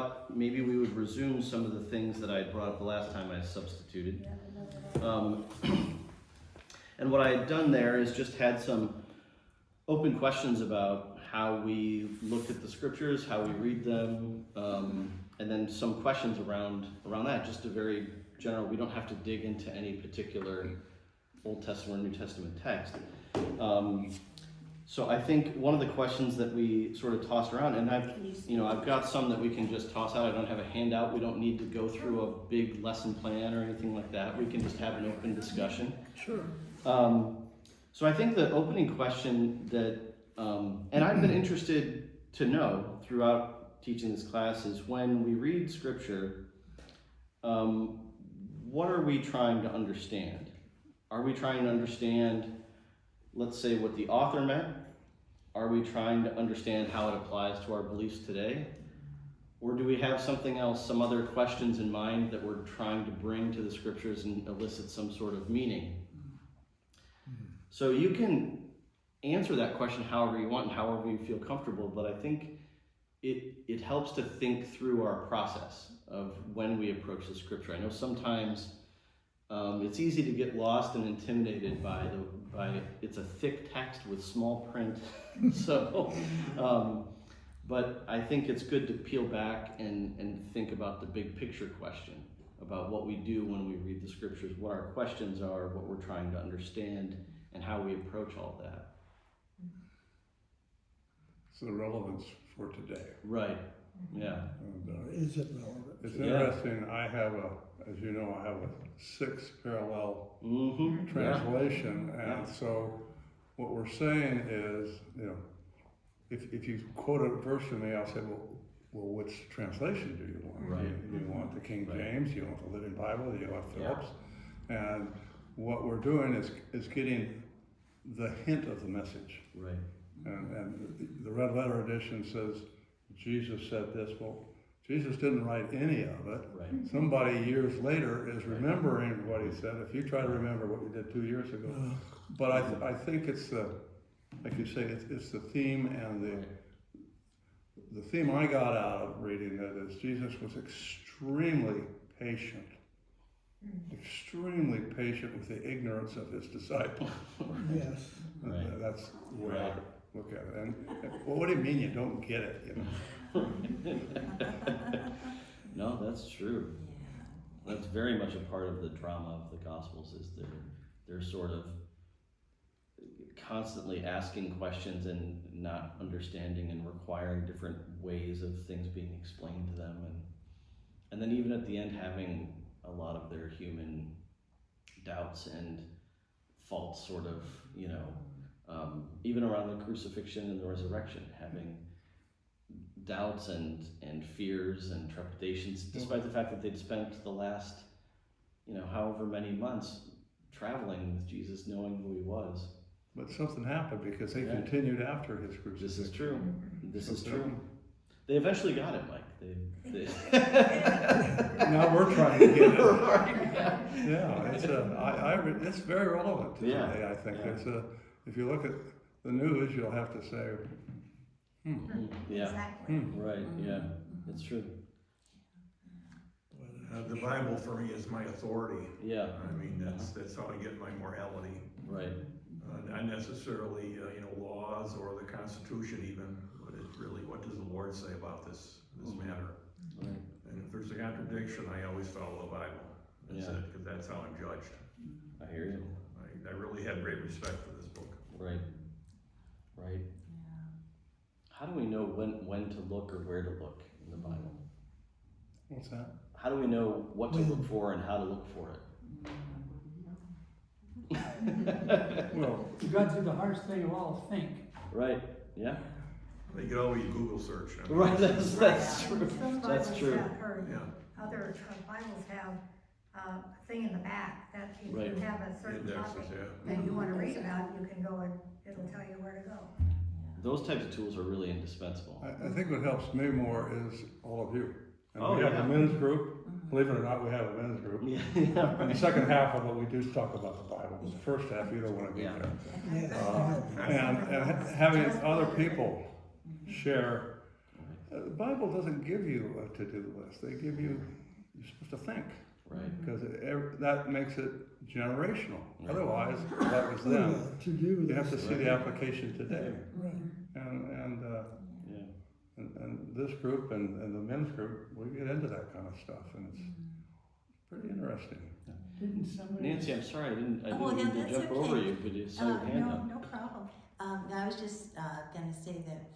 thought maybe we would resume some of the things that I had brought up the last time I substituted. And what I had done there is just had some open questions about how we looked at the scriptures, how we read them, and then some questions around that, just a very general. We don't have to dig into any particular Old Testament or New Testament text. So I think one of the questions that we sort of tossed around, and I've got some that we can just toss out. I don't have a handout. We don't need to go through a big lesson plan or anything like that. We can just have an open discussion. Sure. So I think the opening question that, and I've been interested to know throughout teaching this class, is when we read scripture, what are we trying to understand? Are we trying to understand, let's say, what the author meant? Are we trying to understand how it applies to our beliefs today? Or do we have something else, some other questions in mind that we're trying to bring to the scriptures and elicit some sort of meaning? So you can answer that question however you want and however you feel comfortable, but I think it helps to think through our process of when we approach the scripture. I know sometimes it's easy to get lost and intimidated by it's a thick text with small print. So, but I think it's good to peel back and think about the big picture question about what we do when we read the scriptures, what our questions are, what we're trying to understand, and how we approach all that. So the relevance for today. Right. Yeah. And, Is it relevant? it's interesting. I have as you know, I have a 6 parallel translation, and so what we're saying is, if you quote a verse to me, I'll say, well, which translation do you want? Right. Do you want the King James? Do you want the Living Bible? Do you want Phillips? Yeah. And what we're doing is getting the hint of the message. Right. And the Red Letter Edition says, Jesus said this. Well, Jesus didn't write any of it. Right. Somebody years later is remembering what he said. If you try to remember what you did 2 years ago. But I think it's like you say, it's the theme, and the theme I got out of reading that is Jesus was extremely patient with the ignorance of his disciples. Yes. Right. That's the way I look at it. And well, what do you mean you don't get it? No, that's true. That's very much a part of the drama of the Gospels, is they're sort of constantly asking questions and not understanding and requiring different ways of things being explained to them, and then even at the end having a lot of their human doubts and faults, sort of, even around the crucifixion and the resurrection, having doubts and fears and trepidations, despite the fact that they'd spent the last, however many months traveling with Jesus, knowing who he was. But something happened because they continued after his crucifixion. This is true. This is true. They eventually got it, Mike. They Now we're trying to get it. Right. Yeah, it's very relevant to today. I think Yeah. it's if you look at the news, you'll have to say, Yeah. Exactly. Right. Yeah. It's true. The Bible for me is my authority. Yeah. I mean, that's how I get my morality. Right. Not necessarily, laws or the Constitution even, but it's really, what does the Lord say about this matter? Right. And if there's a contradiction, I always follow the Bible. That's it, because that's how I'm judged. I hear you. I really have great respect for this book. Right. Right. How do we know when to look or where to look in the Bible? what's that? How do we know what to look for and how to look for it? Well, You got to do the hardest thing of all, think. Right. Yeah. They could always Google search. I mean, Right. That's true. Some That's Bibles true. have, or Yeah. other Bibles have a thing in the back that if Right. you have a certain Indexes, topic yeah. that you want to read about, you can go and it'll tell you where to go. Those types of tools are really indispensable. I think what helps me more is all of you. And Oh, we have yeah. a men's group. Believe it or not, we have a men's group. Yeah. And the second half of it, we do talk about the Bible. The first half, you don't want to be Yeah. there. Yes. And having other people share The Bible doesn't give you a to-do list. They give you, you're supposed to think. Right. Because that makes it generational. Right. Otherwise, that was then. To do You have to this. see the application today. Right. Yeah. And this group and the men's group, we get into that kind of stuff, and it's pretty interesting. Didn't somebody? Nancy, I'm sorry, I didn't Oh, mean yeah, to that's jump okay. over you, but you saw your hand up. No problem. I was just gonna say that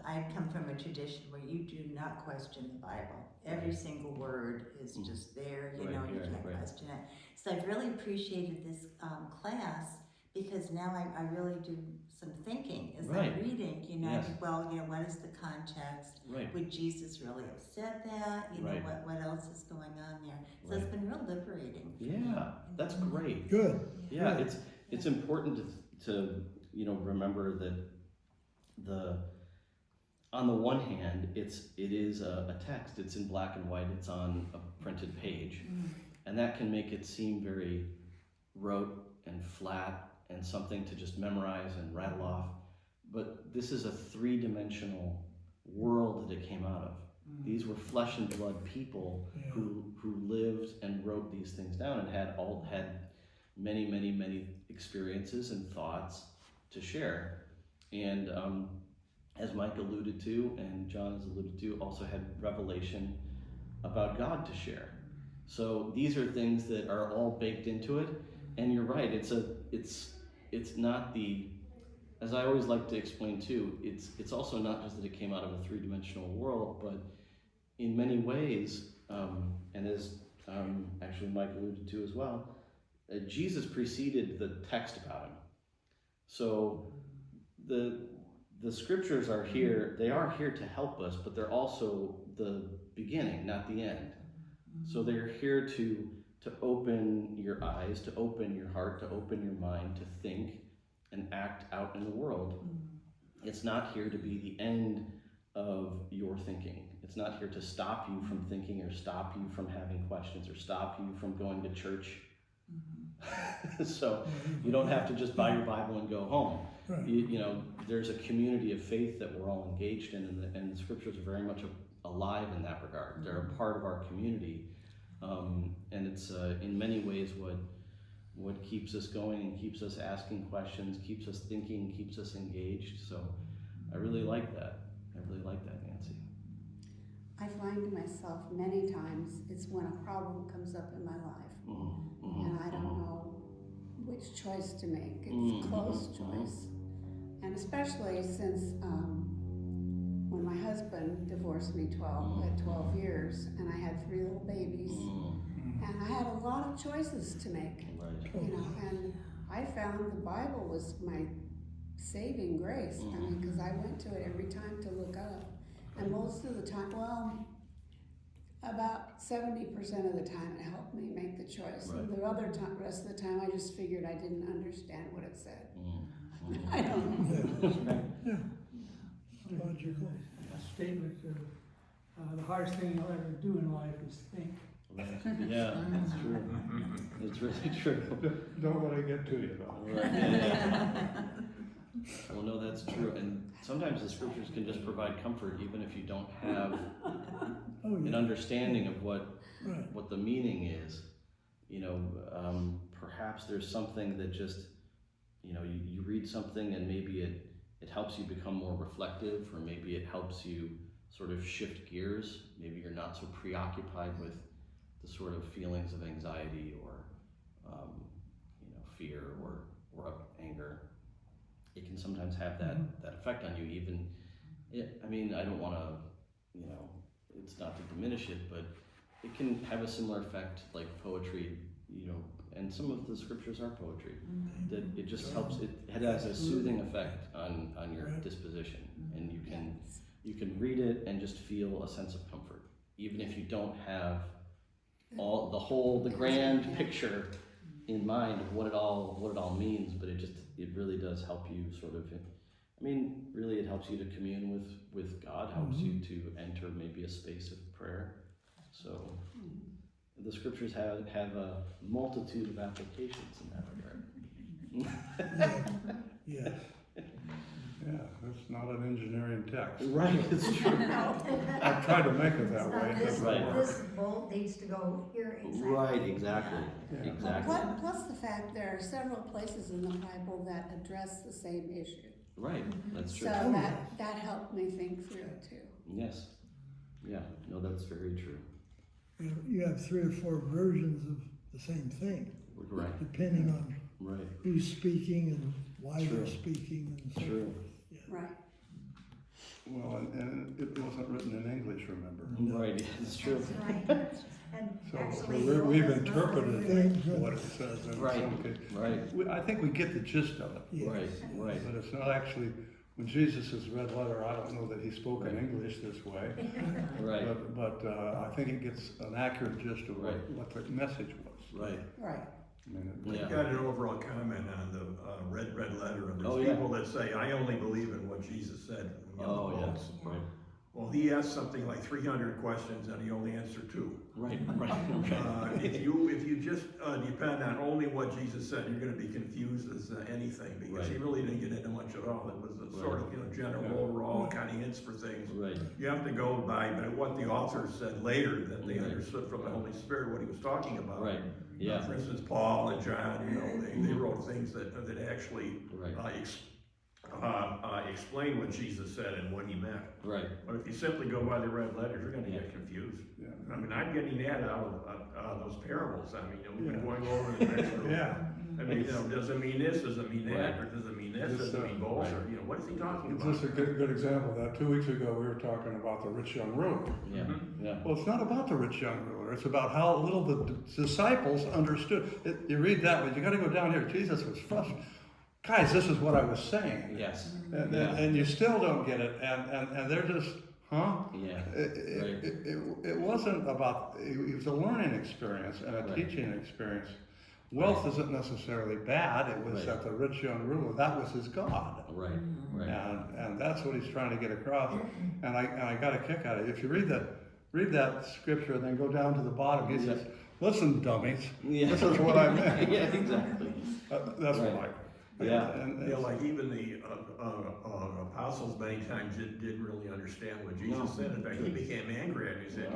I come from a tradition where you do not question the Bible. Every single word is just there, you know, you can't question it. So I've really appreciated this class because now I really do some thinking as I'm reading, you know, I think, well, you know, what is the context? Right. Would Jesus really have said that? You know, what else is going on there? So it's been real liberating. Yeah, that's great. Good. Yeah, it's important to you know, remember that on the one hand, it is a text. It's in black and white. It's on a printed page, and that can make it seem very rote and flat and something to just memorize and rattle off. But this is a three-dimensional world that it came out of. These were flesh and blood people who lived and wrote these things down and had many experiences and thoughts to share. And as Mike alluded to, and John has alluded to, also had revelation about God to share. So these are things that are all baked into it. And you're right, it's not the, as I always like to explain too, it's also not just that it came out of a three-dimensional world, but in many ways, and as actually Mike alluded to as well, Jesus preceded the text about him. So the scriptures are here, they are here to help us, but they're also the beginning, not the end. So they're here to open your eyes, to open your heart, to open your mind, to think and act out in the world. It's not here to be the end of your thinking. It's not here to stop you from thinking or stop you from having questions or stop you from going to church. So you don't have to just buy your Bible and go home. Right. You know, there's a community of faith that we're all engaged in, and the scriptures are very much alive in that regard. They're a part of our community, and it's in many ways what keeps us going and keeps us asking questions, keeps us thinking, keeps us engaged. So I really like that. Nancy. I find myself many times, it's when a problem comes up in my life, and I don't know which choice to make. It's a close choice. And especially since when my husband divorced me at 12 years, and I had 3 little babies, and I had a lot of choices to make, you know, and I found the Bible was my saving grace. I mean, because I went to it every time to look up, and most of the time, well, about 70% of the time it helped me make the choice. And the rest of the time I just figured I didn't understand what it said. I don't know. Yeah. Logical. A statement of the hardest thing you'll ever do in life is think. Right. Yeah, that's true. It's really true. Don't let it get to you, though. Right. Yeah. Well, no, that's true. And sometimes the scriptures can just provide comfort, even if you don't have an understanding of what the meaning is. You know, perhaps there's something that just, you know, you read something and maybe it helps you become more reflective, or maybe it helps you sort of shift gears. Maybe you're not so preoccupied with the sort of feelings of anxiety or, you know, fear or anger. It can sometimes have that effect on you. Even, I mean, I don't want to, you know, it's not to diminish it, but it can have a similar effect like poetry, you know, and some of the scriptures are poetry, that it just helps, it has a soothing effect on your disposition, and you can read it and just feel a sense of comfort, even if you don't have the grand picture in mind of what it all means, but it really does help you sort of, I mean, really it helps you to commune with God, helps you to enter maybe a space of prayer. So the scriptures have a multitude of applications in that regard. Yeah. Yeah, it's not an engineering text. Right, it's true. I've tried to make it that It's way. not It this, doesn't Right. work. this bolt needs to go here exactly. Right, exactly, Yeah. exactly. Plus the fact there are several places in the Bible that address the same issue. Right, that's So true. that helped me think through it too. Yes. Yeah, no, that's very true. You have 3 or 4 versions of the same thing, Right, depending on right, who's speaking and why True. they're speaking and so true. forth. Right. Well, and it wasn't written in English, remember? Right, it's true. That's right. And So actually, we've this verse interpreted is Things what it says in Right, some case. right, I think we get the gist of it, Yes. right, right. but it's not actually, when Jesus is red letter, I don't know that he spoke in Right. English this way. Right, But I think it gets an accurate gist of Right. what the message was. right. Right. I mean, Yeah. I've got an overall comment on the red letter, and Oh, there's yeah. people that say, I only believe in what Jesus said. in the Oh, Bible." yes, right, Well, he asked something like 300 questions and he only answered 2. right, right. If you just depend on only what Jesus said, you're gonna be confused as anything, because he Right. really didn't get into much at all. It was a sort of, general overall kind of hints for things. Right, You have to go by what the author said later, that they Right. understood from the Holy Spirit what he was talking about. right, yeah, For instance, Paul and John, they wrote things that actually right, explain what Jesus said and what he meant. right, But if you simply go by the red letters, you're gonna get confused. Yeah. I mean, I'm getting that out of those parables. I mean, we've been Yeah. going over the next group. Yeah. I mean, does it mean this, does it mean that, Right. or does it mean this, Just, does it mean both, right. or, what is he talking It's about? just a good example of that. 2 weeks ago, we were talking about the rich young ruler. yeah, Mhm. yeah, Well, it's not about the rich young ruler. It's about how little the disciples understood. You read that, but you got to go down here. Jesus was frustrated. Guys, this is what I was saying. yes, And you still don't get it. And they're just, huh? yeah, It wasn't about, it was a learning experience and a Right. teaching experience. Wealth isn't necessarily bad. It was Right. that the rich young ruler, that was his God. right, right, And that's what he's trying to get across. And I got a kick out of it. If you read that scripture and then go down to the bottom, he says, listen, dummies, yeah. this is what I meant. Yeah, exactly, That's Right. what I. Yeah. And Like even the apostles many times didn't really understand what Jesus No. said. In fact, he became angry and he said,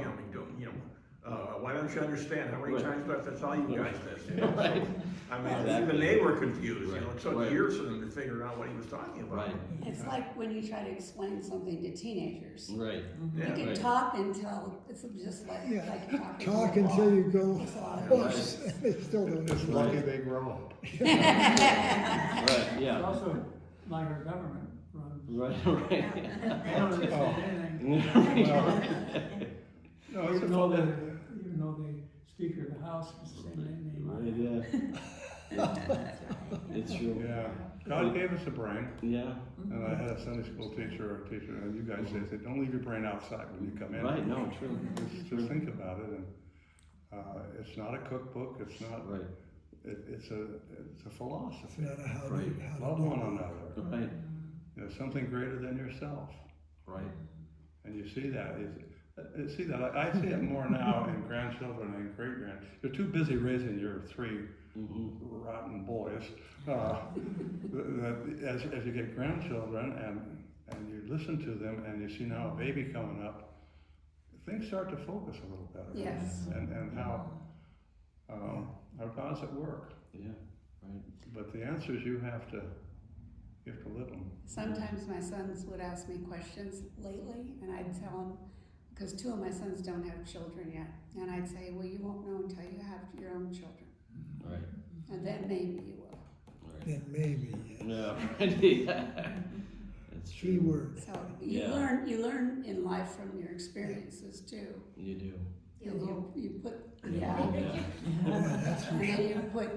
why don't you understand? How many Right. times do I have to tell you guys this? Right. I mean, Exactly. even they were confused, Right. It took Right. years for them to figure out what he was talking about. right, It's like when you try to explain something to teenagers. right, You Yeah. can Right. talk until it's just like Yeah, talking. talk to a until wall. you go It's a lot of hoarse, and they still don't it's know. lucky they grow up. right, It's yeah, also like our government runs. right, right. They don't understand Oh. anything. No, it's a Even though the Speaker of the House is the same name. Right, yeah. It's true, Yeah, God gave us a brain, yeah, and I had a Sunday school teacher or a teacher, and you guys say, don't leave your brain outside when you come in. right, no, true, Just think about it, and it's not a cookbook. It's not. right, It's a It's philosophy. not a how to, Right. how to Love do one it. another. right, You know, something greater than yourself, right, and you see that. I see it more now in grandchildren and great grand. You're too busy raising your 3 rotten boys. That as you get grandchildren and you listen to them and you see now a baby coming up, things start to focus a little better. Yes. And how God's at work. yeah, right, But the answers you have to live them. Sometimes my sons would ask me questions lately, and I'd tell them, because 2 of my sons don't have children yet, and I'd say, well, you won't know until you have your own children, right, and then maybe you will. right. Then maybe, yes. Yeah, it's Key true, word. So you Yeah. learn in life from your experiences too. you do, You put, yeah, Yeah, that's for and sure. then you put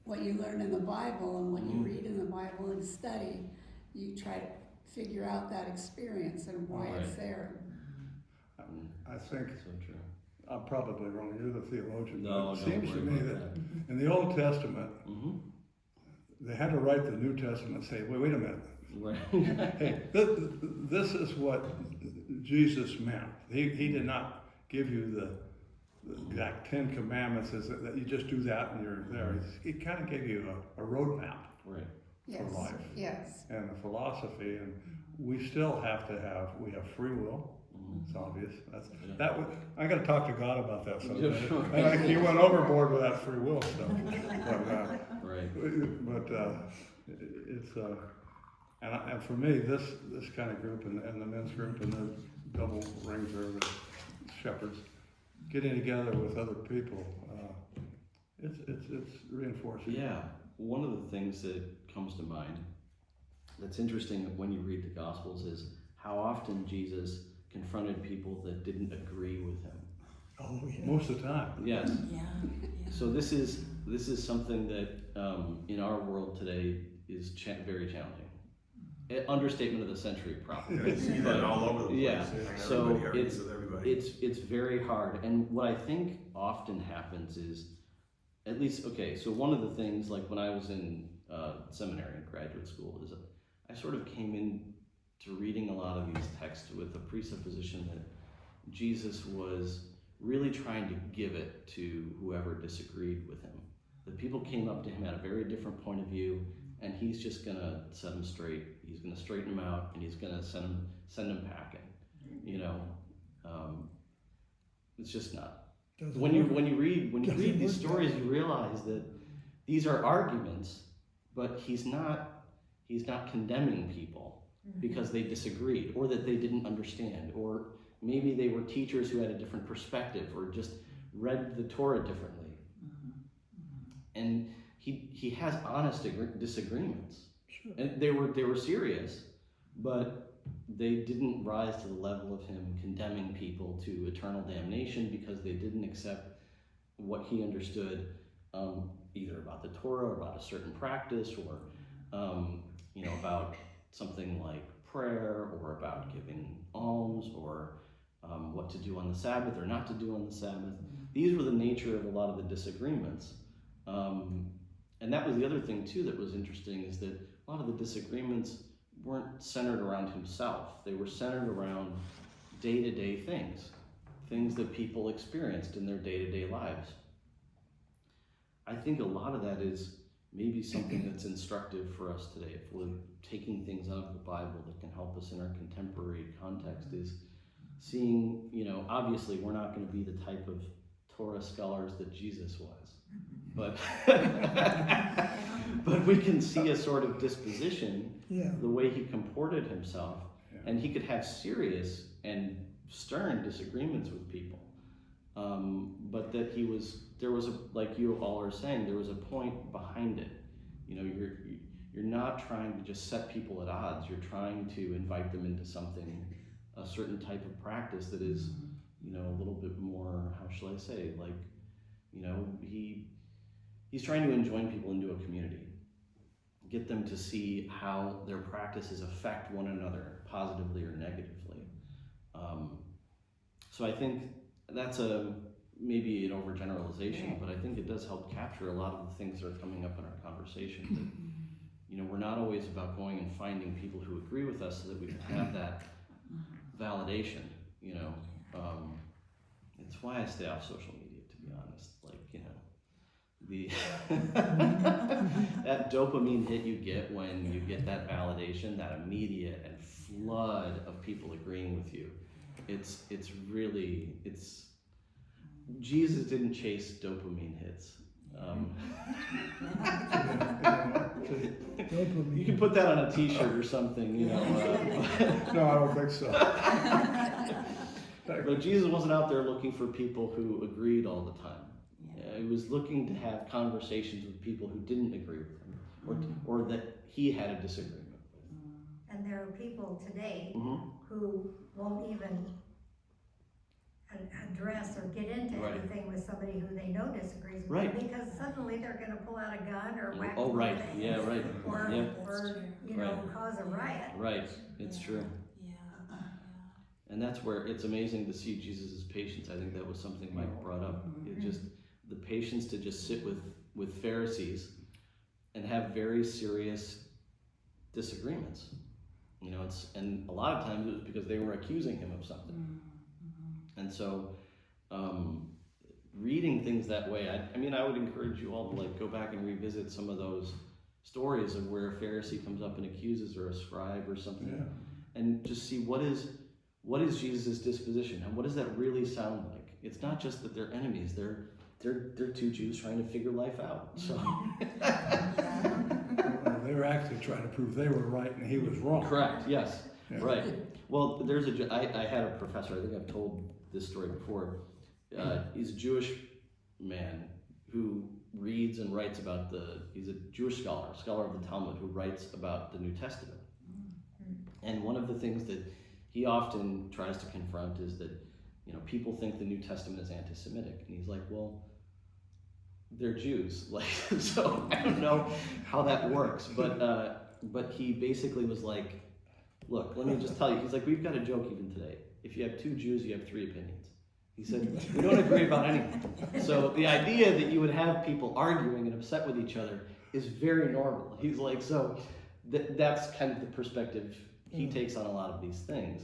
what you learn in the Bible and what you read in the Bible and study, you try to figure out that experience and why it's Right. there. I think so true. I'm probably wrong. You're the theologian. No, but don't it seems to worry me about that in the Old Testament, Mm-hmm, they had to write the New Testament and say, wait a minute. right, Hey, this is what Jesus meant. He did not give you the exact 10 commandments that you just do that and you're there. He kind of gave you a roadmap. right, Yes, life. yes. And the philosophy, and we have free will. It's obvious. I got to talk to God about that sometime. He went overboard with that free will stuff. But it's and for me, this kind of group and the men's group and the double rings or the shepherds, getting together with other people, it's reinforcing. Yeah, one of the things that comes to mind that's interesting when you read the Gospels is how often Jesus confronted people that didn't agree with him. Oh, yeah. Most of the time. Yes. Yeah. So this is something that in our world today is very challenging. Understatement of the century, probably. Yeah, you see that all over the place. Yeah. So Everybody argues with everybody. it's very hard. And what I think often happens is, at least, okay, so one of the things, like when I was in seminary and graduate school, is I sort of came into reading a lot of these texts with a presupposition that Jesus was really trying to give it to whoever disagreed with him. That people came up to him at a very different point of view, and he's just gonna set them straight. He's gonna straighten them out, and he's gonna send them packing. You know, it's just not. When you read these stories, you realize that these are arguments, but he's not condemning people because they disagreed or that they didn't understand, or maybe they were teachers who had a different perspective or just read the Torah differently. And he has honest disagreements. Sure. And they were serious, but they didn't rise to the level of him condemning people to eternal damnation because they didn't accept what he understood, either about the Torah or about a certain practice, or about something like prayer, or about giving alms, or what to do on the Sabbath or not to do on the Sabbath. These were the nature of a lot of the disagreements. And that was the other thing too that was interesting, is that a lot of the disagreements weren't centered around himself. They were centered around day-to-day things that people experienced in their day-to-day lives. I think a lot of that is maybe something that's instructive for us today. If we're taking things out of the Bible that can help us in our contemporary context, is seeing, obviously we're not going to be the type of Torah scholars that Jesus was. But but we can see a sort of disposition, the way he comported himself, and he could have serious and stern disagreements with people. But that there was like you all are saying, there was a point behind it. You're not trying to just set people at odds. You're trying to invite them into something, a certain type of practice that is, a little bit more, how shall I say, like, he's trying to enjoin people into a community, get them to see how their practices affect one another positively or negatively. So I think that's maybe an overgeneralization, but I think it does help capture a lot of the things that are coming up in our conversation. That, we're not always about going and finding people who agree with us so that we can have that validation. It's why I stay off social media, to be honest. That dopamine hit you get when you get that validation, that immediate and flood of people agreeing with you. It's Jesus didn't chase dopamine hits. You can put that on a t-shirt or something, No, I don't think so. But Jesus wasn't out there looking for people who agreed all the time. He was looking to have conversations with people who didn't agree with him, or that he had a disagreement with. And there are people today who won't even address or get into anything with somebody who they know disagrees with them, because suddenly they're going to pull out a gun or whack them right, with yeah, right, or yeah. cause a riot. Right, it's true. And that's where it's amazing to see Jesus' patience. I think that was something Mike brought up. It just, the patience to just sit with Pharisees and have very serious disagreements. And a lot of times it was because they were accusing him of something. And so reading things that way, I would encourage you all to go back and revisit some of those stories of where a Pharisee comes up and accuses, or a scribe or something, Yeah. and just see what is Jesus' disposition, and what does that really sound like? It's not just that they're enemies; they're two Jews trying to figure life out. So Well, they were actually trying to prove they were right and he was wrong. correct, yes, Yeah. right. Well, I had a professor. I think I've told this story before. He's a Jewish man who reads and writes about he's a Jewish scholar of the Talmud, who writes about the New Testament. And one of the things that he often tries to confront is that, people think the New Testament is anti-Semitic. And he's like, well, they're Jews. Like, so I don't know how that works. But he basically was like, look, let me just tell you. He's like, we've got a joke even today. If you have two Jews, you have three opinions. He said, we don't agree about anything. So the idea that you would have people arguing and upset with each other is very normal. He's like, so that's kind of the perspective he takes on a lot of these things.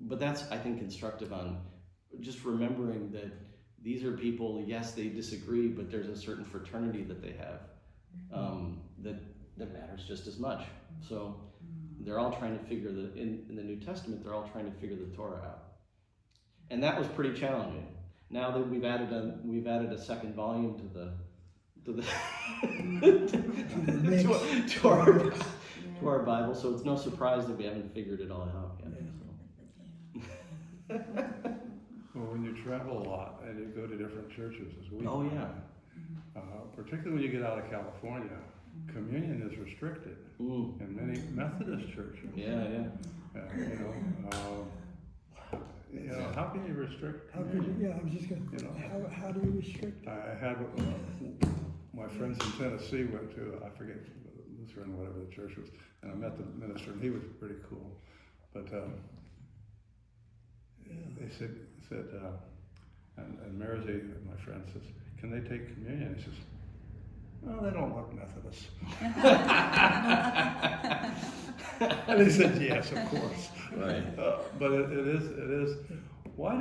But that's, I think, instructive on just remembering that these are people, yes, they disagree, but there's a certain fraternity that they have that matters just as much. So they're all trying to figure in the New Testament, they're all trying to figure the Torah out. And that was pretty challenging. Now that we've added a second volume to our Bible, so it's no surprise that we haven't figured it all out yet. So. Well, when you travel a lot and you go to different churches, as we Oh, do, yeah. Particularly when you get out of California, communion is restricted in many Methodist churches. Yeah. How can you restrict? How could you, yeah, I was just gonna, how do you restrict? I had my friends in Tennessee went to, I forget, Lutheran, whatever the church was, and I met the minister, and he was pretty cool. But they said, and Mersey, my friend, says, can they take communion? He says, well, they don't look Methodist. And he said, yes, of course. Right. But it is. Why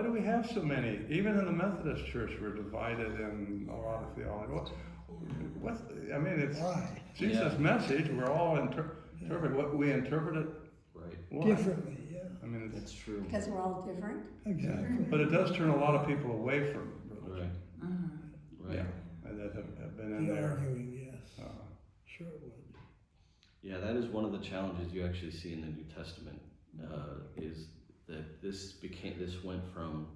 do we have so many? Even in the Methodist Church, we're divided in a lot of theology. It's Why? Jesus' message. We're all interpret what we interpret it Right. Differently, yeah. I mean, That's true. Because we're all different. Exactly. but it does turn a lot of people away from religion. Right. Yeah, and that have been in The there. arguing, yes. Sure it would. Yeah, that is one of the challenges you actually see in the New Testament. Is that this went from,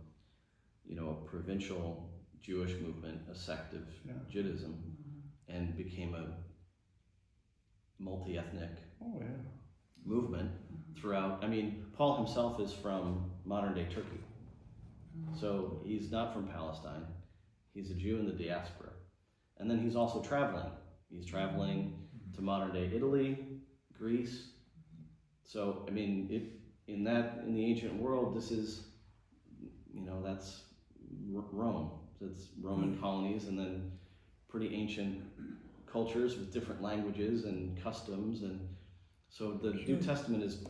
a provincial Jewish movement, a sect of Judaism, and became a multi-ethnic movement throughout. I mean, Paul himself is from modern-day Turkey, so he's not from Palestine. He's a Jew in the diaspora, and then he's also traveling. He's traveling to modern-day Italy, Greece. So I mean, in the ancient world, this is, that's Rome. It's Roman colonies, and then pretty ancient cultures with different languages and customs, and so the New Testament is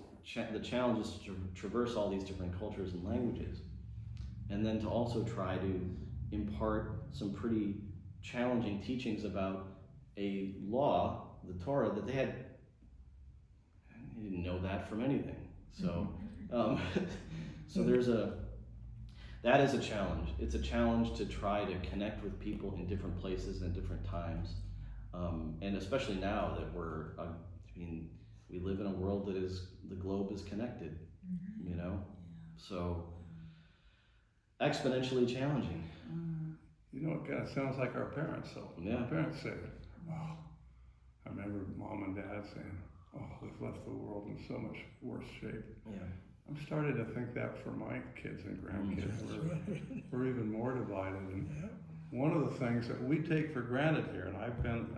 the challenge is to traverse all these different cultures and languages, and then to also try to impart some pretty challenging teachings about a law, the Torah, that they didn't know that from anything. So, so that is a challenge. It's a challenge to try to connect with people in different places and different times, and especially now that we live in a world that the globe is connected, so exponentially challenging. It kind of sounds like our parents, though. Yeah. Our parents said, I remember Mom and Dad saying, we've left the world in so much worse shape. Yeah. I'm starting to think that for my kids and grandkids. We're even more divided. And one of the things that we take for granted here, and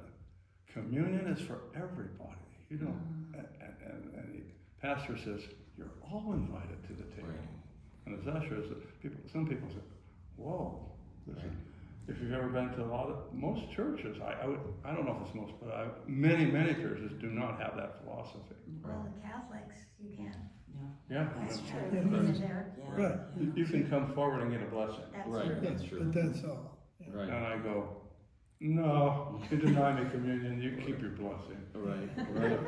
communion is for everybody. And the pastor says, you're all invited to the table. Right. And as usher, some people say, whoa, if you've ever been to most churches, I don't know if it's most, but many churches do not have that philosophy. Well, the Catholics, you can. Yeah, That's true. Right. You can come forward and get a blessing. That's Right, true. that's true. But that's all. Right. And I go, No, you deny me communion, you keep your blessing. Right. Right.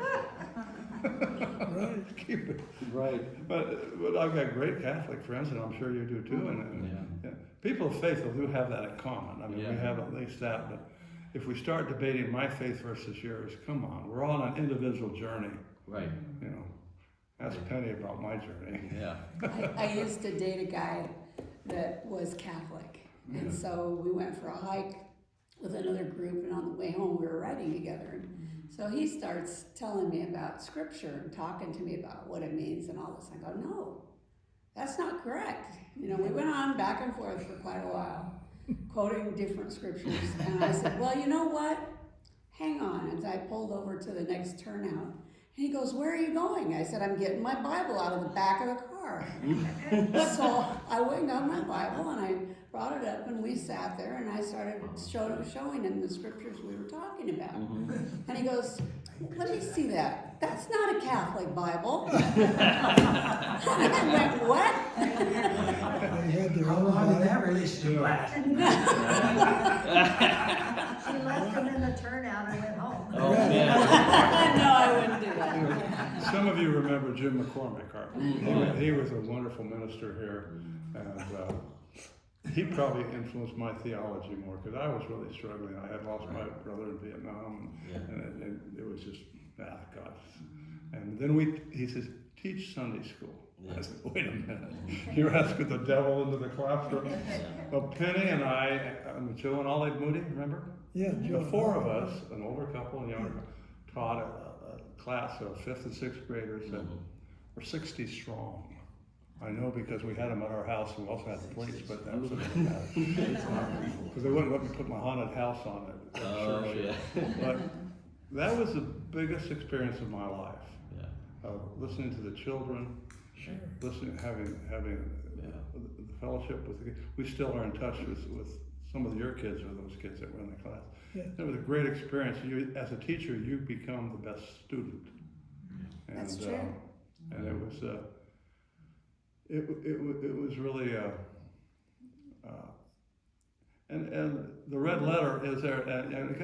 Keep it. Right. But I've got great Catholic friends, and I'm sure you do too. And people of faith do have that in common. I mean, we have at least that. But if we start debating my faith versus yours, come on, we're all on an individual journey. Right. You know, ask Penny about my journey. Yeah. I used to date a guy that was Catholic, and so we went for a hike with another group, and on the way home we were riding together. And so he starts telling me about scripture and talking to me about what it means and all this. I go, no, that's not correct. You know, we went on back and forth for quite a while, quoting different scriptures. And I said, well, you know what? Hang on. And I pulled over to the next turnout. And he goes, where are you going? I said, I'm getting my Bible out of the back of the car. So I went and got my Bible and I brought it up and we sat there and I started showing him the scriptures we were talking about. And he goes, let me see that. That's not a Catholic Bible. And I went, what? They had their How own long did that Bible. relationship last? She left him in the turnout and went home. Oh man. No, I wouldn't do that. Some of you remember Jim McCormick, he was a wonderful minister here, and he probably influenced my theology more because I was really struggling. I had lost my brother in Vietnam, and it was just, God. And then he says, teach Sunday school. I said, wait a minute, you're asking the devil into the classroom? Well, Penny and I, Joe and Olive Moody, remember? Yeah, The four of us, an older couple and younger couple, taught a class of 5th and 6th graders that were 60 strong. I know because we had them at our house. We also had the police, but that was because they wouldn't let me put my haunted house on it. But that was the biggest experience of my life. Listening to the children, listening, having the fellowship with the kids. We still are in touch with some of your kids or those kids that were in the class. It was a great experience. You, as a teacher, you become the best student. And, That's true. And it was really and the red letter is there, and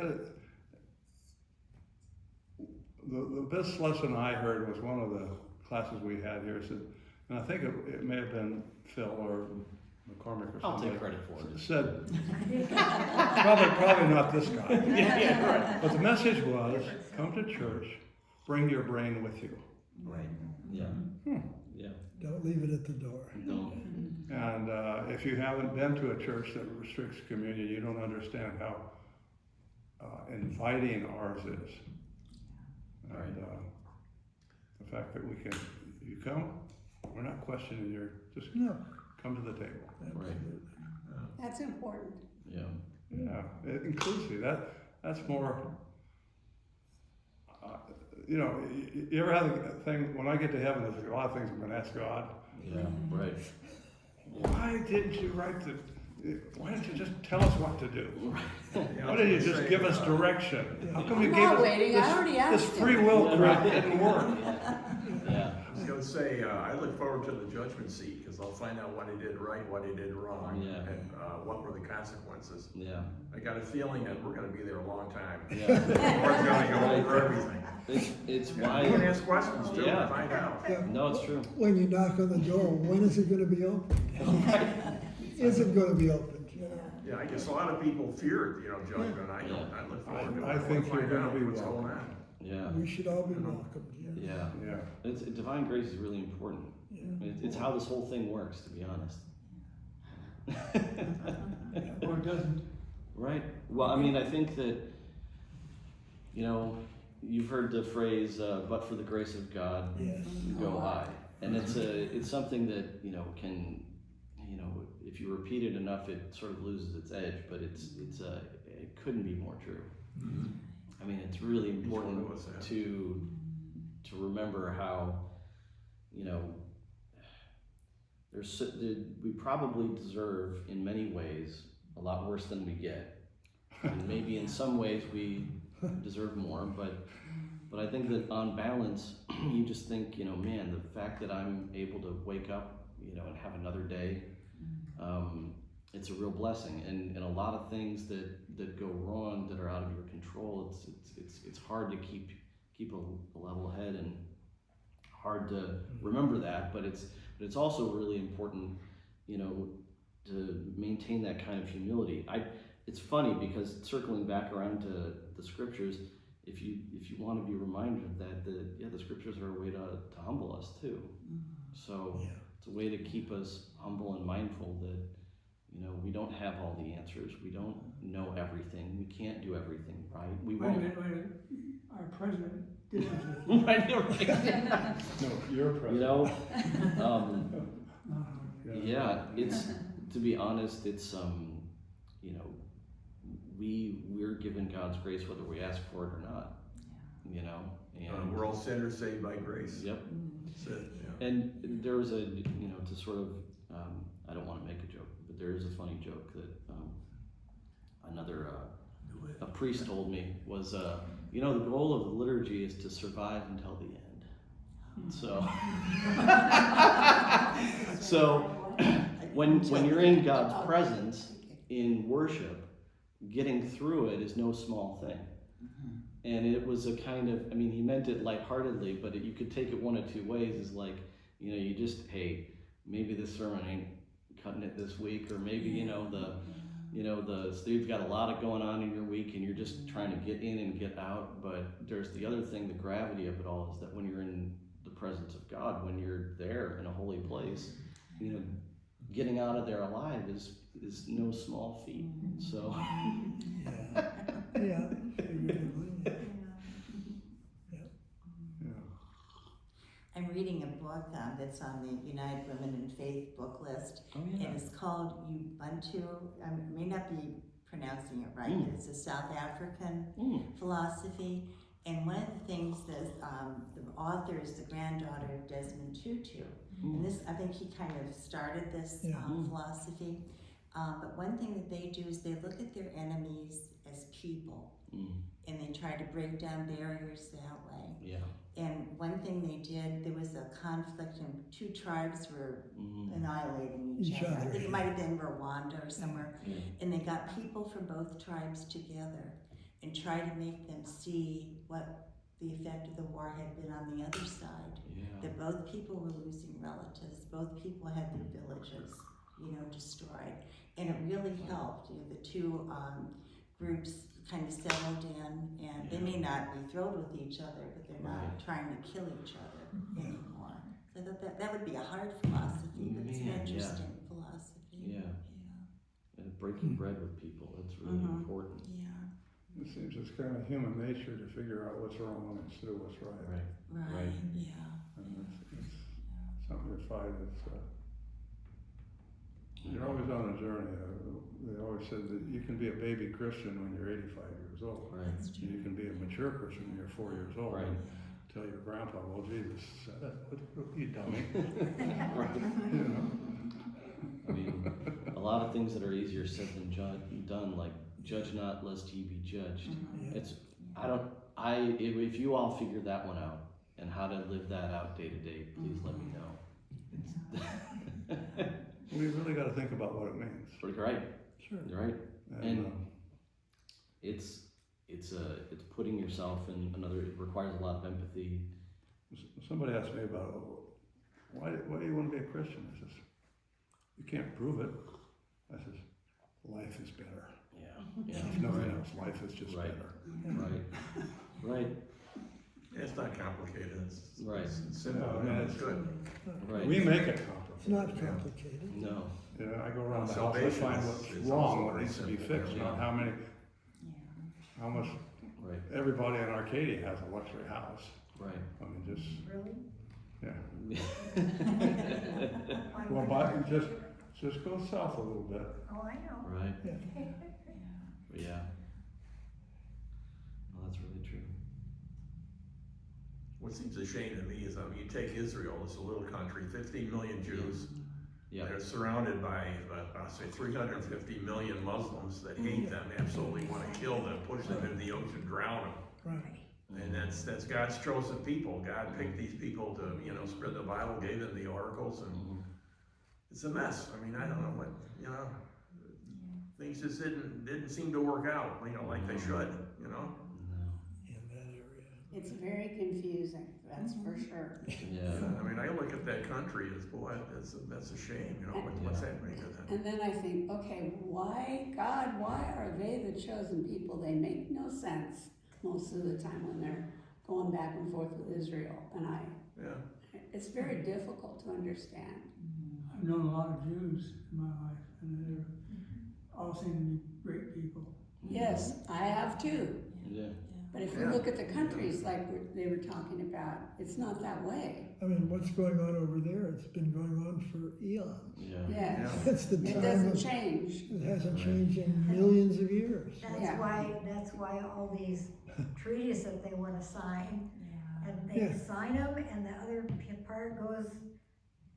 the best lesson I heard was one of the classes we had here. And I think it may have been Phil or McCormick or something. I'll take credit for it. Said probably not this guy. Right. But the message was, come to church, bring your brain with you. Right. Yeah. Yeah. Don't leave it at the door. No. And if you haven't been to a church that restricts communion, you don't understand how inviting ours is. And the fact that you come, we're not questioning just come to the table. Right. That's important. Yeah. Yeah, it includes you. That's more. You know, you ever have a thing when I get to heaven? There's a lot of things I'm going to ask God. Yeah. Right. Why didn't you why didn't you just tell us what to do? Why didn't you just give us direction? How come you I'm gave not us waiting. I already asked this free will crap didn't work? Yeah. I was going to say, I look forward to the judgment seat because I'll find out what I did right, what I did wrong, and what were the consequences. Yeah. I got a feeling that we're going to be there a long time. Yeah. We're going to go over everything. It's You why. can ask questions too Yeah. and find out. No, it's true. When you knock on the door, when is it going to be open? Is it going to be opened? You know? Yeah, I guess a lot of people fear, judgment. I don't. I look forward to it. I think you're find gonna out be what's welcome. going on. Yeah. We should all be welcomed. Yeah. Yeah. Divine grace is really important. It's how this whole thing works, to be honest. Or it doesn't. Right. Well, I mean, I think that, you've heard the phrase, but for the grace of God, Yes. go I. And it's something that, can, if you repeat it enough, it sort of loses its edge, but it couldn't be more true. I mean, it's really important to remember how, we probably deserve in many ways a lot worse than we get. And maybe in some ways we deserve more, but I think that on balance, you just think, man, the fact that I'm able to wake up, and have another day, it's a real blessing, and a lot of things that go wrong that are out of your control. It's hard to keep a level head, and hard to remember that. But it's also really important, to maintain that kind of humility. It's funny because circling back around to the scriptures, if you want to be reminded of that, the scriptures are a way to humble us too. So it's a way to keep us humble and mindful that we don't have all the answers. We don't know everything. We can't do everything right. We Wait a won't. minute. Our president differs with you. Right. No, you're president. Yeah, it's, to be honest, it's we're given God's grace whether we ask for it or not. And we're all sinners saved by grace. Yep. That's it, yeah. And there was to sort of, I don't want to make a joke, but there is a funny joke that a priest told me was, the goal of the liturgy is to survive until the end. So when you're in God's presence in worship, getting through it is no small thing. And it was a kind of, he meant it lightheartedly, but you could take it one of two ways. Is like, you just, hey, maybe this sermon ain't cutting it this week, or maybe, you've got a lot of going on in your week and you're just trying to get in and get out. But there's the other thing, the gravity of it all is that when you're in the presence of God, when you're there in a holy place, getting out of there alive is no small feat. So. Yeah. I'm reading a book that's on the United Women in Faith book list, and it's called Ubuntu. I may not be pronouncing it right, but it's a South African philosophy. And one of the things that the author is the granddaughter of Desmond Tutu, and this, I think he kind of started this philosophy. But one thing that they do is they look at their enemies as people, and they try to break down barriers that way. Yeah. And one thing they did, there was a conflict and two tribes were annihilating each other. I think it might have been Rwanda or somewhere. And they got people from both tribes together and tried to make them see what the effect of the war had been on the other side. That both people were losing relatives, both people had their villages, destroyed. And it really helped. The two groups kind of settled in, and they may not be thrilled with each other, but they're not trying to kill each other anymore. So that would be a hard philosophy, but it's an interesting philosophy. Yeah. And breaking bread with people, that's really important. Yeah. It seems it's kind of human nature to figure out what's wrong instead of what's right. Right. Yeah. And it's something to fight. You're always on a journey. They always said that you can be a baby Christian when you're 85 years old. Right. You can be a mature Christian when you're 4 years old. Right. And tell your grandpa, well, Jesus said it. What you dummy? A lot of things that are easier said than done, like judge not lest ye be judged. If you all figure that one out and how to live that out day to day, please let me know. We really got to think about what it means. Right. Sure. Right. And it's putting yourself in another. It requires a lot of empathy. Somebody asked me about why do you want to be a Christian? I says, you can't prove it. I says, life is better. Yeah. If nothing else, life is just better. Right. It's not complicated. It's simple. It's good. Right. We make it complicated. It's not complicated. No. I go around the house, I find what's wrong, what needs to be fixed, not how much. Right. Everybody in Arcadia has a luxury house. Right. Just Really? yeah. Well, just go south a little bit. Oh, I know. Right. Yeah. Yeah. Well, that's really true. What seems a shame to me is, you take Israel, it's a little country, 15 million Jews. Yeah. They're surrounded by, I'll say, 350 million Muslims that hate them, absolutely want to kill them, push them into the ocean, drown them. Right. And that's God's chosen people. God picked these people to, spread the Bible, gave them the oracles, and it's a mess. I don't know what, things just didn't seem to work out, you know, like they should, you know? In that area. It's very confusing, that's for sure. Yeah. I mean, I look at that country as, boy, that's a shame, you know, what's happening to them. And then I think, okay, why, God, why are they the chosen people? They make no sense most of the time when they're going back and forth with Israel. And Yeah. it's very difficult to understand. I've known a lot of Jews in my life, and they're all seem to be great people. Yes, I have too. Yeah. But if you look at the countries like they were talking about, it's not that way. I mean, what's going on over there, it's been going on for eons. Yeah. Yes, It's the it time doesn't of, change. it hasn't changed in millions of years. Yeah. That's why all these treaties that they wanna sign, and they Yeah. sign them, and the other part goes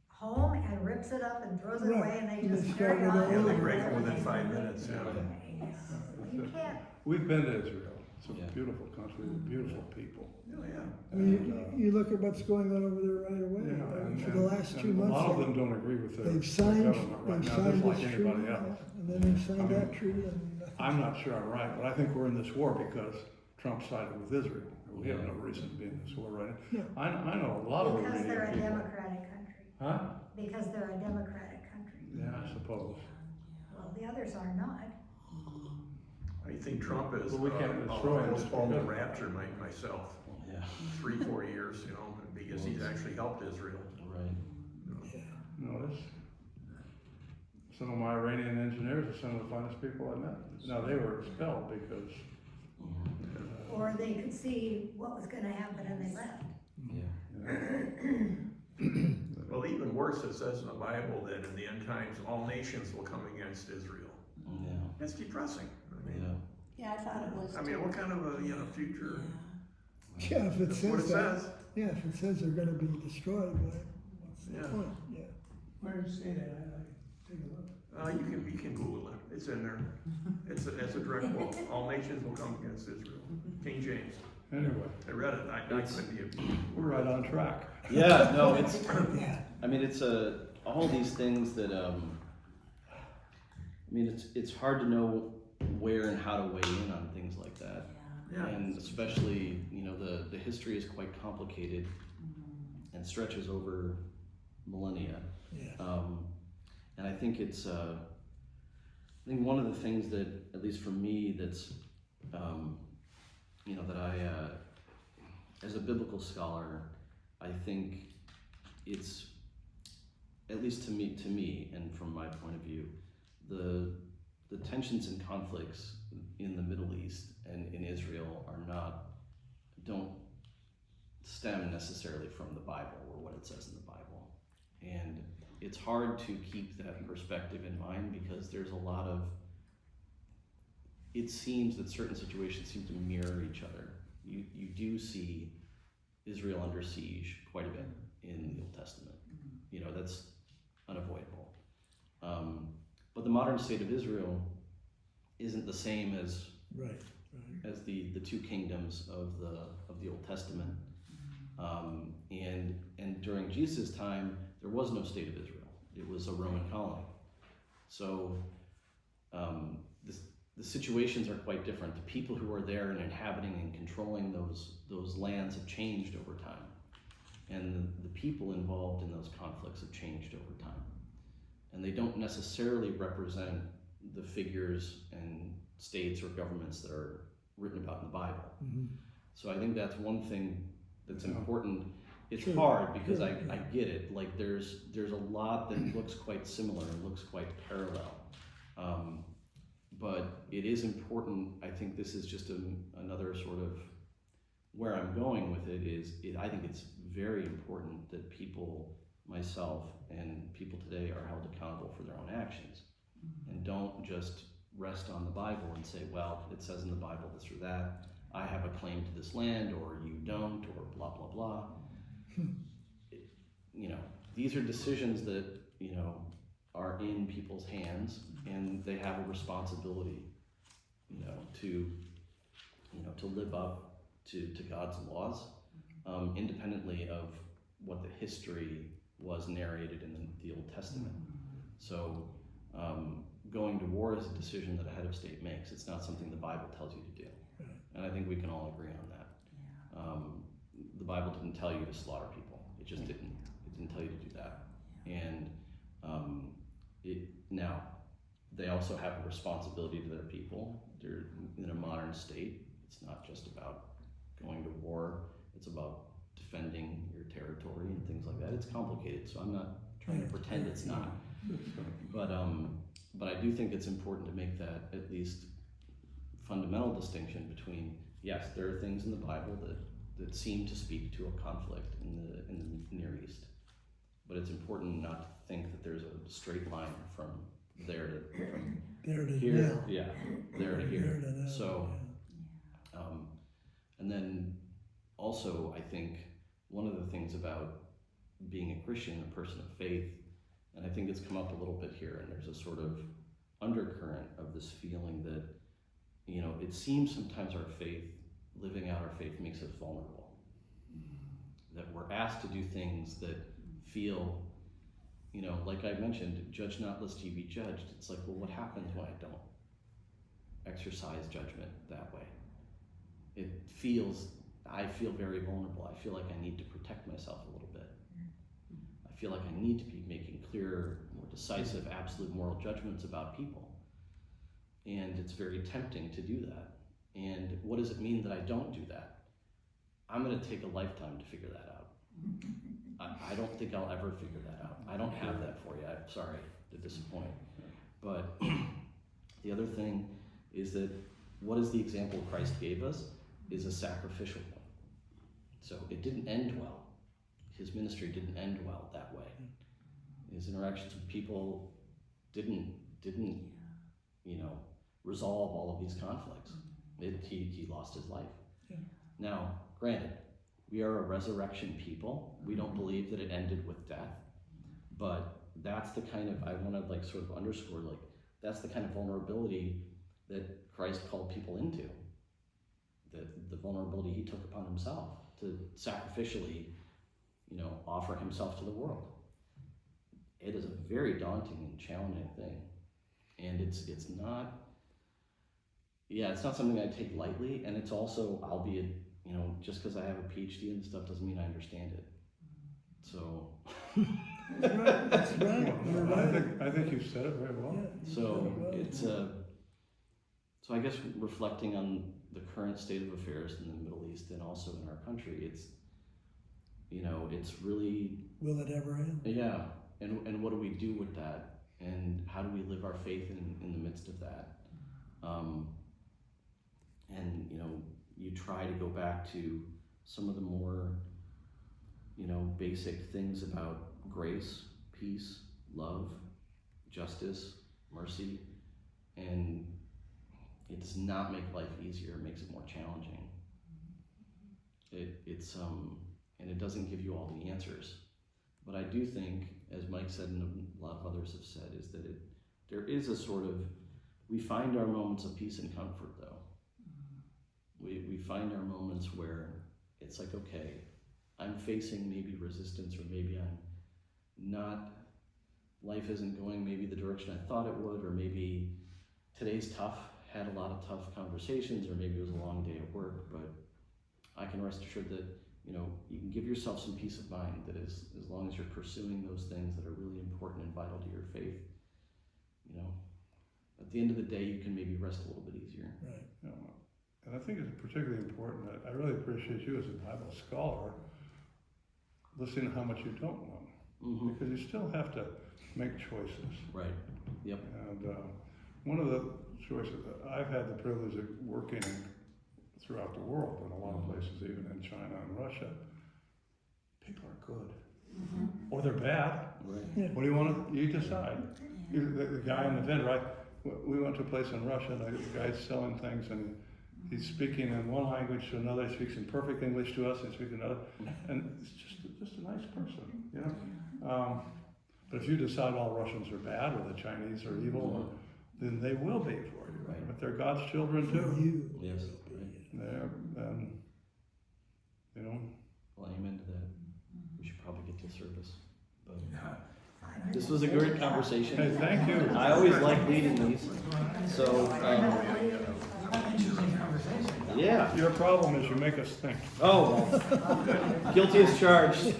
home and rips it up and throws it Right. away, and they And just they carry start on. it Yeah, all they over. break them within 5 minutes, yeah. You can't, We've been to Israel. It's a Yeah. beautiful country, beautiful people. Oh, yeah. I mean, you look at what's going on over there right away. For the last 2 and a lot of months, them don't agree with the they've signed, government right they've now, signed just like this treaty, anybody else. and then they've signed that treaty, and nothing. I'm not sure I'm right, but I think we're in this war because Trump sided with Israel. We have no reason to be in this war right now. I know a lot of because they're a Iranian people. democratic country, Huh? because they're a democratic country. Yeah, I suppose. Well, the others are not. I think Trump is, Well, we can't destroy him just postponed the because. rapture myself, Yeah. 3-4 years, you know, because he's actually helped Israel. Right. Notice, some of my Iranian engineers are some of the finest people I met. Now, they were expelled because, Or they could see what was gonna happen and they left. Yeah. Well, even worse, it says in the Bible that in the end times, all nations will come against Israel. Yeah. That's depressing. I mean, Yeah. Yeah, I thought it was I mean, too. what kind of a, you know, future? Yeah, if it That's what it says that, says. yeah, if it says they're gonna be destroyed, what's the Yeah. point? Yeah. Where did you say that? I take a look. You can Google it. It's in there. It's a direct quote. All nations will come against Israel. King James. anyway, I read it. I couldn't be. we're right on track. Yeah, no, it's, I mean, it's all these things that, I mean, it's hard to know where and how to weigh in on things like that. Yeah. And especially, you know, the history is quite complicated and stretches over millennia. Yeah. And I think it's, I think one of the things that, at least for me, that's, you know, that I, as a biblical scholar, I think it's, at least to me, and from my point of view, the tensions and conflicts in the Middle East and in Israel don't stem necessarily from the Bible or what it says in the Bible. And it's hard to keep that perspective in mind because there's a lot of, it seems that certain situations seem to mirror each other. You do see Israel under siege quite a bit in the Old Testament. You know, that's unavoidable. But the modern state of Israel isn't the same as Right. as the two kingdoms of the Old Testament. And during Jesus' time, there was no state of Israel. It was a Roman colony. So the situations are quite different. The people who are there and inhabiting and controlling those lands have changed over time. And the people involved in those conflicts have changed over time. And they don't necessarily represent the figures and states or governments that are written about in the Bible. Mm-hmm. So I think that's one thing that's important. It's Sure. hard because Sure. I get it. Like there's a lot that looks quite similar and looks quite parallel. But it is important. I think this is just another sort of where I'm going with it is I think it's very important that people, myself and people today, are held accountable for their own actions and don't just rest on the Bible and say, well, it says in the Bible this or that. I have a claim to this land, or you don't, or blah, blah, blah. You know, these are decisions that, you know, are in people's hands, and they have a responsibility, you know, to live up to God's laws, independently of what the history was narrated in the Old Testament. So going to war is a decision that a head of state makes. It's not something the Bible tells you to do. Right. And I think we can all agree on that. The Bible didn't tell you to slaughter people. It just didn't. It didn't tell you to do that. And now, they also have a responsibility to their people. They're in a modern state. It's not just about going to war. It's about defending your territory and things like that. It's complicated, so I'm not trying to pretend it's not. But I do think it's important to make that at least fundamental distinction between, yes, there are things in the Bible that seem to speak to a conflict in the Near East, but it's important not to think that there's a straight line from there to here, now. yeah, there to There here. to now, So, and then also I think one of the things about being a Christian, a person of faith, and I think it's come up a little bit here, and there's a sort of undercurrent of this feeling that, you know, it seems sometimes our faith, living out our faith, makes us vulnerable. That we're asked to do things that feel, you know, like I mentioned, judge not lest ye be judged. It's like, well, what happens when I don't exercise judgment that way? I feel very vulnerable. I feel like I need to protect myself a little bit. I feel like I need to be making clearer, more decisive, absolute moral judgments about people. And it's very tempting to do that. And what does it mean that I don't do that? I'm going to take a lifetime to figure that out. I don't think I'll ever figure that out. I don't have that for you. I'm sorry to disappoint. But the other thing is that what is the example Christ gave us is a sacrificial one. So it didn't end well. His ministry didn't end well that way. His interactions with people didn't you know, resolve all of these conflicts. He lost his life. Yeah. Now, granted, we are a resurrection people. We don't believe that it ended with death, but that's the kind of, I want to like sort of underscore, like that's the kind of vulnerability that Christ called people into. The vulnerability he took upon himself to sacrificially, you know, offer himself to the world. It is a very daunting and challenging thing. And it's not something I take lightly, and it's also, albeit, you know, just because I have a PhD and stuff doesn't mean I understand it. So. That's right, that's right. You're right. I think you've said it very well. Yeah, you So said it well. it's so I guess reflecting on the current state of affairs in the Middle East and also in our country, it's, you know, it's really, Will it ever end? yeah, and what do we do with that, and how do we live our faith in the midst of that? And you know, you try to go back to some of the more, you know, basic things about grace, peace, love, justice, mercy, and it does not make life easier. It makes it more challenging. It's and it doesn't give you all the answers. But I do think, as Mike said and a lot of others have said, is that there is a sort of, we find our moments of peace and comfort though. We find our moments where it's like, okay, I'm facing maybe resistance, or maybe I'm not, life isn't going maybe the direction I thought it would, or maybe today's tough, had a lot of tough conversations, or maybe it was a long day at work, but I can rest assured that, you know, you can give yourself some peace of mind that is, as long as you're pursuing those things that are really important and vital to your faith, you know, at the end of the day, you can maybe rest a little bit easier. Right. You know, and I think it's particularly important that I really appreciate you as a Bible scholar listening to how much you don't know, because you still have to make choices. Right. Yep. And one of the choices, I've had the privilege of working throughout the world in a lot of places, even in China and Russia. People are good, or they're bad. Right. Yeah. What do you want to? You decide. The guy in the vendor, right? We went to a place in Russia, and the guy's selling things, and he's speaking in one language to another. He speaks in perfect English to us, and speaks another, and it's just a nice person, you know. But if you decide all Russians are bad, or the Chinese are evil, then they will be for you. Right. But they're God's children For too. you. Yes. They're, you know. Well, amen to that. We should probably get to service. But Yeah. This was a great Hey, conversation. thank you. I always like leading these, so, Interesting conversation. yeah. Your problem is you make us think. Oh, well, guilty as charged.